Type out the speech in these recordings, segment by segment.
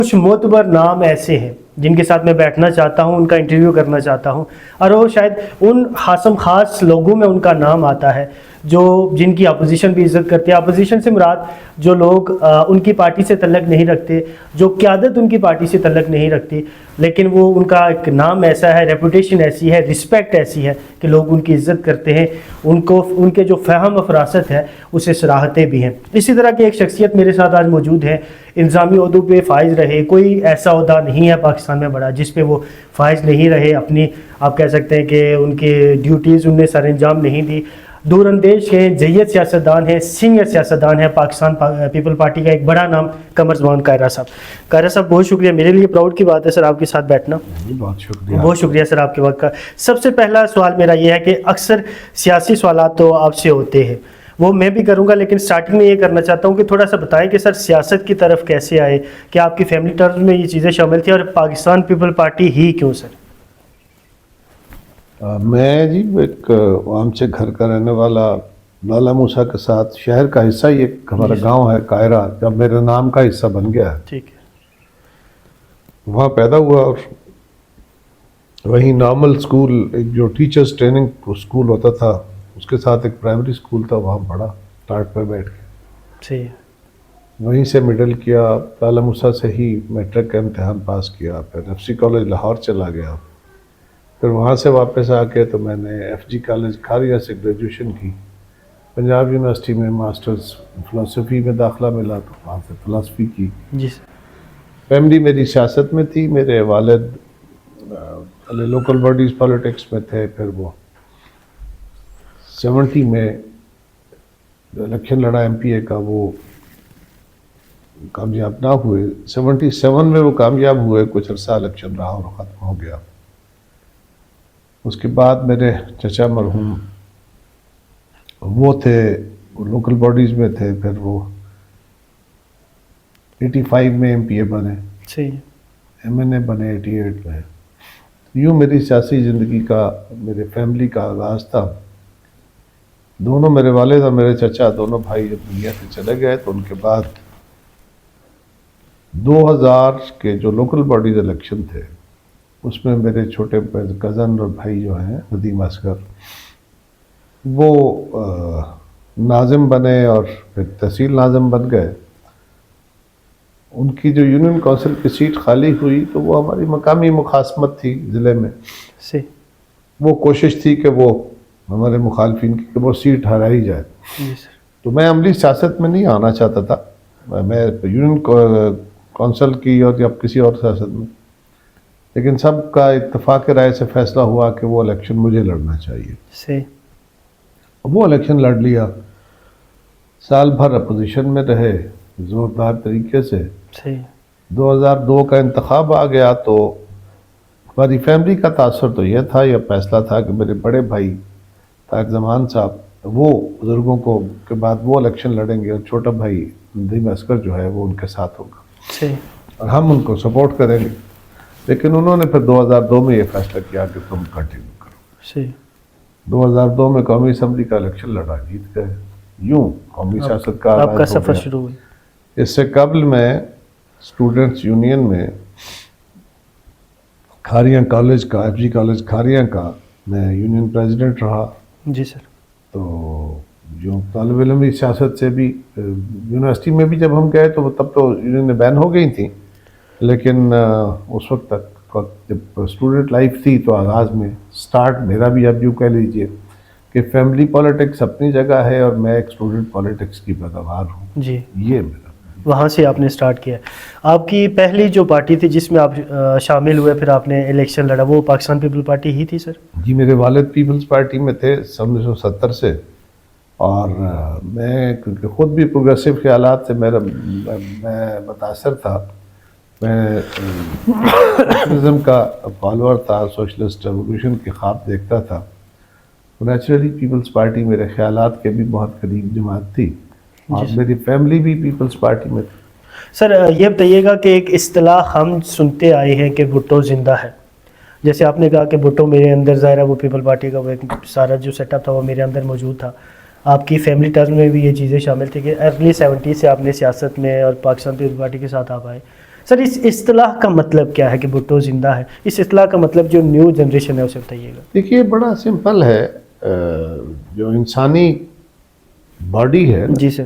کچھ معتبر نام ایسے ہیں جن کے ساتھ میں بیٹھنا چاہتا ہوں، ان کا انٹرویو کرنا چاہتا ہوں، اور وہ شاید ان خاص لوگوں میں ان کا نام آتا ہے جن کی اپوزیشن بھی عزت کرتے ہیں. اپوزیشن سے مراد جو لوگ ان کی پارٹی سے تعلق نہیں رکھتے، جو قیادت ان کی پارٹی سے تعلق نہیں رکھتی، لیکن وہ ان کا ایک نام ایسا ہے، ریپوٹیشن ایسی ہے، رسپیکٹ ایسی ہے کہ لوگ ان کی عزت کرتے ہیں، ان کے جو فہم و فراست ہے اسے سراہتے بھی ہیں. اسی طرح کی ایک شخصیت میرے ساتھ آج موجود ہے، انتظامی عہدوں پہ فائز رہے. کوئی ایسا عہدہ نہیں ہے پاکستان میں بڑا جس پہ وہ فائز نہیں رہے، اپنی آپ کہہ سکتے ہیں کہ ان کی ڈیوٹیز انہیں سر انجام نہیں دی. دور اندیش ہیں، جید سیاستدان ہیں، سینئر سیاستدان ہیں. پاکستان پیپل پارٹی کا ایک بڑا نام قمر زمان قاہرہ صاحب. قاہرہ صاحب بہت شکریہ، میرے لیے پراؤڈ کی بات ہے سر آپ کے ساتھ بیٹھنا. بہت شکریہ. بہت شکریہ سر آپ کے وقت کا. سب سے پہلا سوال میرا یہ ہے کہ اکثر سیاسی سوالات تو آپ سے ہوتے ہیں، وہ میں بھی کروں گا، لیکن سٹارٹنگ میں یہ کرنا چاہتا ہوں کہ تھوڑا سا بتائیں کہ سر سیاست کی طرف کیسے آئے، کہ آپ کی فیملی ٹرمز میں یہ چیزیں شامل تھیں، اور پاکستان پیپل پارٹی ہی کیوں سر؟ میں جی ایک عام سے گھر کا رہنے والا، لالا موسیٰ کے ساتھ شہر کا حصہ ہی ایک ہمارا گاؤں ہے قاہرہ، جب میرے نام کا حصہ بن گیا ہے. ٹھیک ہے. وہاں پیدا ہوا، اور وہیں نارمل اسکول، ایک جو ٹیچرز ٹریننگ اسکول ہوتا تھا اس کے ساتھ ایک پرائمری اسکول تھا، وہاں پڑھا ٹاٹ پہ بیٹھ کے. ٹھیک. وہیں سے مڈل کیا، لالا موسیٰ سے ہی میٹرک کا امتحان پاس کیا، پھر ایف سی کالج لاہور چلا گیا. پھر وہاں سے واپس آ کے تو میں نے ایف جی کالج کھاریا سے گریجویشن کی. پنجاب یونیورسٹی میں ماسٹرز فلسفی میں داخلہ ملا تو وہاں سے فلسفی کی. جی سر. فیملی میری سیاست میں تھی، میرے والد لوکل باڈیز پالیٹکس میں تھے. پھر وہ 70 میں الیکشن لڑا ایم پی اے کا، وہ کامیاب نہ ہوئے. 77 میں وہ کامیاب ہوئے، کچھ عرصہ الیکشن رہا اور ختم ہو گیا. اس کے بعد میرے چچا مرحوم وہ تھے، وہ لوکل باڈیز میں تھے. پھر وہ 85 میں ایم پی اے بنے، ایم این اے بنے 88 میں. یوں میری سیاسی زندگی کا، میرے فیملی کا آغاز تھا. دونوں میرے والد اور میرے چچا دونوں بھائی جب دنیا سے چلے گئے تو ان کے بعد 2000 کے جو لوکل باڈیز الیکشن تھے اس میں میرے چھوٹے کزن اور بھائی جو ہیں ندیم اصغر، وہ ناظم بنے اور پھر تحصیل ناظم بن گئے. ان کی جو یونین کونسل کی سیٹ خالی ہوئی تو وہ ہماری مقامی مخاصمت تھی ضلع میں، وہ کوشش تھی کہ وہ ہمارے مخالفین کی کہ وہ سیٹ ہرائی جائے. تو میں عملی سیاست میں نہیں آنا چاہتا تھا، میں یونین کونسل کی اور یا کسی اور سیاست میں، لیکن سب کا اتفاق رائے سے فیصلہ ہوا کہ وہ الیکشن مجھے لڑنا چاہیے. وہ الیکشن لڑ لیا، سال بھر اپوزیشن میں رہے زوردار طریقے سے. 2002 کا انتخاب آ گیا تو ہماری فیملی کا تاثر تو یہ تھا، یہ فیصلہ تھا کہ میرے بڑے بھائی طارق زمان صاحب وہ بزرگوں کو کے بعد وہ الیکشن لڑیں گے، اور چھوٹا بھائی ندیم اصغر جو ہے وہ ان کے ساتھ ہوگا اور ہم ان کو سپورٹ کریں گے. لیکن انہوں نے پھر 2002 میں یہ فیصلہ کیا کہ تم کنٹینیو کرو. 2002 میں قومی اسمبلی کا الیکشن لڑا، جیت گئے. یوں قومی سیاست کا آپ کا سفر شروع ہوئی. اس سے قبل میں اسٹوڈنٹس یونین میں کھاریاں کالج کا، ایف جی کالج کھاریاں کا میں یونین پریزیڈنٹ رہا. جی سر. تو جو طالب علمی سیاست سے بھی یونیورسٹی میں بھی جب ہم گئے تو تب تو یونین بین ہو گئی تھیں، لیکن اس وقت تک جب اسٹوڈنٹ لائف تھی تو آغاز میں سٹارٹ میرا بھی اب یوں کہہ لیجئے کہ فیملی پالیٹکس اپنی جگہ ہے اور میں ایک اسٹوڈنٹ پالیٹکس کی پیداوار ہوں. جی. یہ میرا وہاں سے آپ نے سٹارٹ کیا. آپ کی پہلی جو پارٹی تھی جس میں آپ شامل ہوئے پھر آپ نے الیکشن لڑا، وہ پاکستان پیپل پارٹی ہی تھی سر؟ جی میرے والد پیپلز پارٹی میں تھے 1970 سے، اور میں کیونکہ خود بھی پروگریسو خیالات سے میں متاثر تھا. میں سوشلزم کا فالوور تھا، سوشلسٹ ریولیوشن کے خواب دیکھتا تھا. نیچرلی پیپلز پارٹی میرے خیالات کے بھی بہت قریب جماعت تھی، اور میری فیملی بھی پیپلز پارٹی میں تھی. سر یہ بتائیے گا کہ ایک اصطلاح ہم سنتے آئے ہیں کہ بھٹو زندہ ہے. جیسے آپ نے کہا کہ بھٹو میرے اندر ظاہر ہے، وہ پیپل پارٹی کا وہ ایک سارا جو سیٹ اپ تھا وہ میرے اندر موجود تھا. آپ کی فیملی ٹرم میں بھی یہ چیزیں شامل تھی کہ ارلی 70 سے آپ نے سیاست میں اور پاکستان پیپل پارٹی کے ساتھ آپ آئے. سر اس اصطلاح کا مطلب کیا ہے کہ بھٹو زندہ ہے؟ اس اصطلاح کا مطلب جو نیو جنریشن ہے اسے بتائیے گا. دیکھیے بڑا سمپل ہے. جو انسانی باڈی ہے جی سر.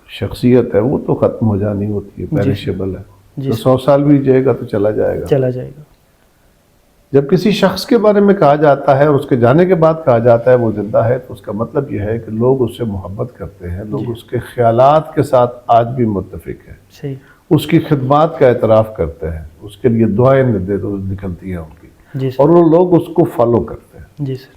شخصیت ہے وہ تو ختم ہو جانی ہوتی ہے, پیرشیبل ہے. جی تو 100 سال بھی جائے گا تو چلا جائے گا. چلا جائے گا. جب کسی شخص کے بارے میں کہا جاتا ہے اور اس کے جانے کے بعد کہا جاتا ہے وہ زندہ ہے, تو اس کا مطلب یہ ہے کہ لوگ اس سے محبت کرتے ہیں, لوگ اس کے خیالات کے ساتھ آج بھی متفق ہیں, صحیح. اس کی خدمات کا اعتراف کرتے ہیں, اس کے لیے دعائیں نکلتی ہیں ان کی, جی سر. اور وہ لوگ اس کو فالو کرتے ہیں. جی سر.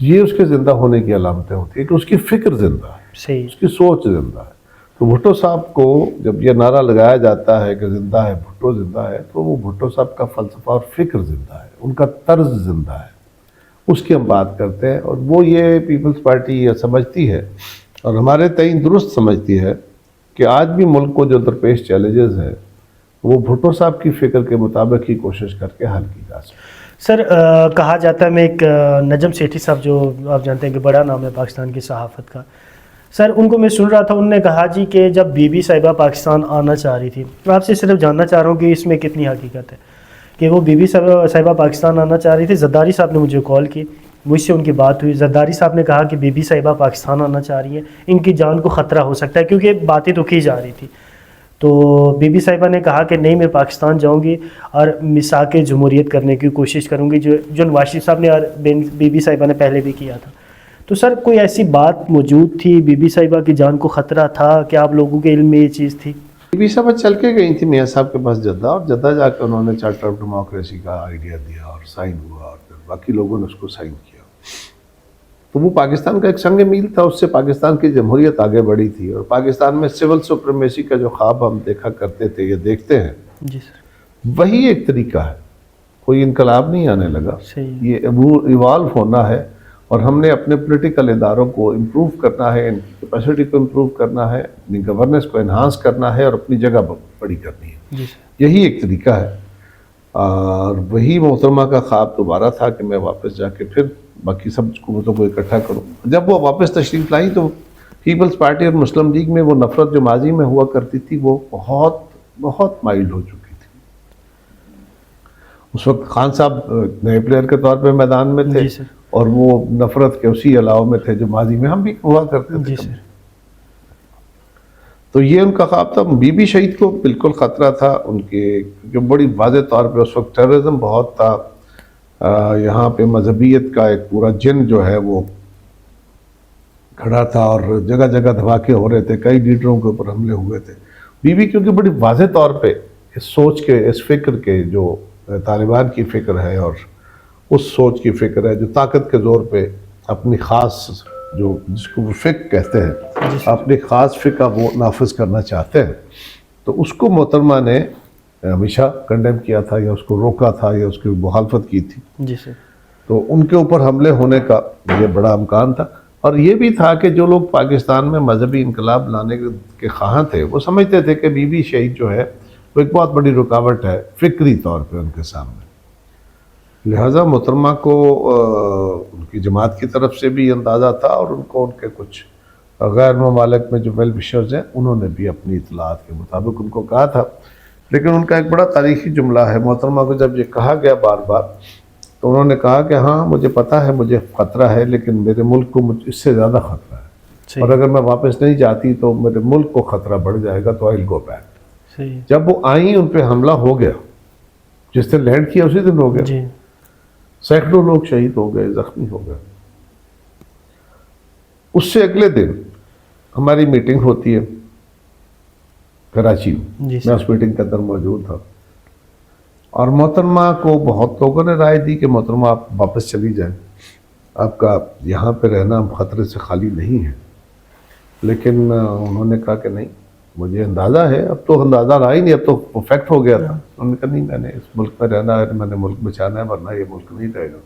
یہ اس کے زندہ ہونے کی علامتیں ہوتی ہیں کہ اس کی فکر زندہ ہے, صحیح. اس کی سوچ زندہ ہے. تو بھٹو صاحب کو جب یہ نعرہ لگایا جاتا ہے کہ زندہ ہے بھٹو زندہ ہے, تو وہ بھٹو صاحب کا فلسفہ اور فکر زندہ ہے, ان کا طرز زندہ ہے, اس کی ہم بات کرتے ہیں. اور وہ یہ پیپلز پارٹی یہ سمجھتی ہے اور ہمارے تئیں درست سمجھتی ہے کہ آج بھی ملک کو جو درپیش چیلنجز ہیں وہ بھٹو صاحب کی فکر کے مطابق ہی کوشش کر کے حل کی جا سکتی. سر کہا جاتا ہے, میں ایک نجم سیٹھی صاحب جو آپ جانتے ہیں کہ بڑا نام ہے پاکستان کی صحافت کا, سر ان کو میں سن رہا تھا, انہوں نے کہا جی کہ جب بی بی صاحبہ پاکستان آنا چاہ رہی تھی, آپ سے صرف جاننا چاہ رہا ہوں کہ اس میں کتنی حقیقت ہے کہ وہ بی بی صاحبہ پاکستان آنا چاہ رہی تھی. زرداری صاحب نے مجھے کال کی, مجھ سے ان کی بات ہوئی. زرداری صاحب نے کہا کہ بی بی صاحبہ پاکستان آنا چاہ رہی ہیں, ان کی جان کو خطرہ ہو سکتا ہے, کیونکہ باتیں تو کی جا رہی تھی. تو بی بی صاحبہ نے کہا کہ نہیں میں پاکستان جاؤں گی اور مساق جمہوریت کرنے کی کوشش کروں گی, جو نواز شریف صاحب نے اور بی بی صاحبہ نے پہلے بھی کیا تھا. تو سر کوئی ایسی بات موجود تھی, بی بی صاحبہ کی جان کو خطرہ تھا کہ آپ لوگوں کے علم میں یہ چیز تھی؟ بی بی صاحبہ چل کے گئی تھی میاں صاحب کے پاس جدہ, اور جدہ جا کے انہوں نے چارٹر آف ڈیموکریسی کا آئیڈیا دیا اور سائن ہوا, اور پھر باقی لوگوں نے اس کو سائن کیا. تو وہ پاکستان کا ایک سنگ میل تھا, اس سے پاکستان کی جمہوریت آگے بڑھی تھی, اور پاکستان میں سول سپریمیسی کا جو خواب ہم دیکھا کرتے تھے, یہ دیکھتے ہیں, جی سر. وہی ایک طریقہ ہے. کوئی انقلاب نہیں آنے لگا, صحیح. یہ ایوالو ہونا ہے, اور ہم نے اپنے پولیٹیکل اداروں کو امپروو کرنا ہے, ان کی کیپیسٹی کو امپروو کرنا ہے, اپنی گورننس کو انہانس کرنا ہے, اور اپنی جگہ بڑی کرنی ہے. جی سر. یہی ایک طریقہ ہے. اور وہی محترمہ کا خواب دوبارہ تھا کہ میں واپس جا کے پھر باقی سب حکومتوں کو اکٹھا کروں. جب وہ واپس تشریف لائی تو پیپلز پارٹی اور مسلم لیگ میں وہ نفرت جو ماضی میں ہوا کرتی تھی وہ بہت بہت مائلڈ ہو چکی تھی. اس وقت خان صاحب نئے پلیئر کے طور پہ میدان میں تھے, جی سر. اور وہ نفرت کے اسی علاوہ میں تھے جو ماضی میں ہم بھی ہوا کرتے تھے. جی سر. تو یہ ان کا خواب تھا. بی بی شہید کو بالکل خطرہ تھا, ان کے جو بڑی واضح طور پہ اس وقت ٹیررزم بہت تھا, یہاں پہ مذہبیت کا ایک پورا جن جو ہے وہ کھڑا تھا, اور جگہ جگہ دھماکے ہو رہے تھے, کئی لیڈروں کے اوپر حملے ہوئے تھے. بی بی کیونکہ بڑی واضح طور پہ اس سوچ کے, اس فکر کے, جو طالبان کی فکر ہے اور اس سوچ کی فکر ہے جو طاقت کے زور پہ اپنی خاص, جو جس کو وہ فقہ کہتے ہیں, اپنی خاص فقہ وہ نافذ کرنا چاہتے ہیں, تو اس کو محترمہ نے ہمیشہ کنڈیم کیا تھا, یا اس کو روکا تھا, یا اس کی مخالفت کی تھی. جی سر. تو ان کے اوپر حملے ہونے کا یہ بڑا امکان تھا. اور یہ بھی تھا کہ جو لوگ پاکستان میں مذہبی انقلاب لانے کے خواہاں تھے وہ سمجھتے تھے کہ بی بی شہید جو ہے وہ ایک بہت بڑی رکاوٹ ہے فکری طور پہ ان کے سامنے. لہٰذا محترمہ کو ان کی جماعت کی طرف سے بھی اندازہ تھا, اور ان کو ان کے کچھ غیر ممالک میں جو ویل وشرز ہیں انہوں نے بھی اپنی اطلاعات کے مطابق ان کو کہا تھا. لیکن ان کا ایک بڑا تاریخی جملہ ہے, محترمہ کو جب یہ کہا گیا بار بار, تو انہوں نے کہا کہ ہاں مجھے پتہ ہے مجھے خطرہ ہے, لیکن میرے ملک کو اس سے زیادہ خطرہ ہے, اور اگر میں واپس نہیں جاتی تو میرے ملک کو خطرہ بڑھ جائے گا, تو آئی ول گو بیک. جب وہ آئیں ان پہ حملہ ہو گیا, جس دن لینڈ کیا اسی دن ہو گیا. جی. سینکڑوں لوگ شہید ہو گئے, زخمی ہو گئے. اس سے اگلے دن ہماری میٹنگ ہوتی ہے کراچی میں, میں اس میٹنگ کے اندر موجود تھا, اور محترمہ کو بہت لوگوں نے رائے دی کہ محترمہ آپ واپس چلی جائیں, آپ کا یہاں پہ رہنا خطرے سے خالی نہیں ہے. لیکن انہوں نے کہا کہ نہیں, مجھے اندازہ ہے, اب تو اندازہ رہا ہی نہیں, اب تو پرفیکٹ ہو گیا تھا. انہوں نے کہا نہیں, میں نے اس ملک میں رہنا ہے, میں نے ملک بچانا ہے, ورنہ یہ ملک نہیں رہے گا.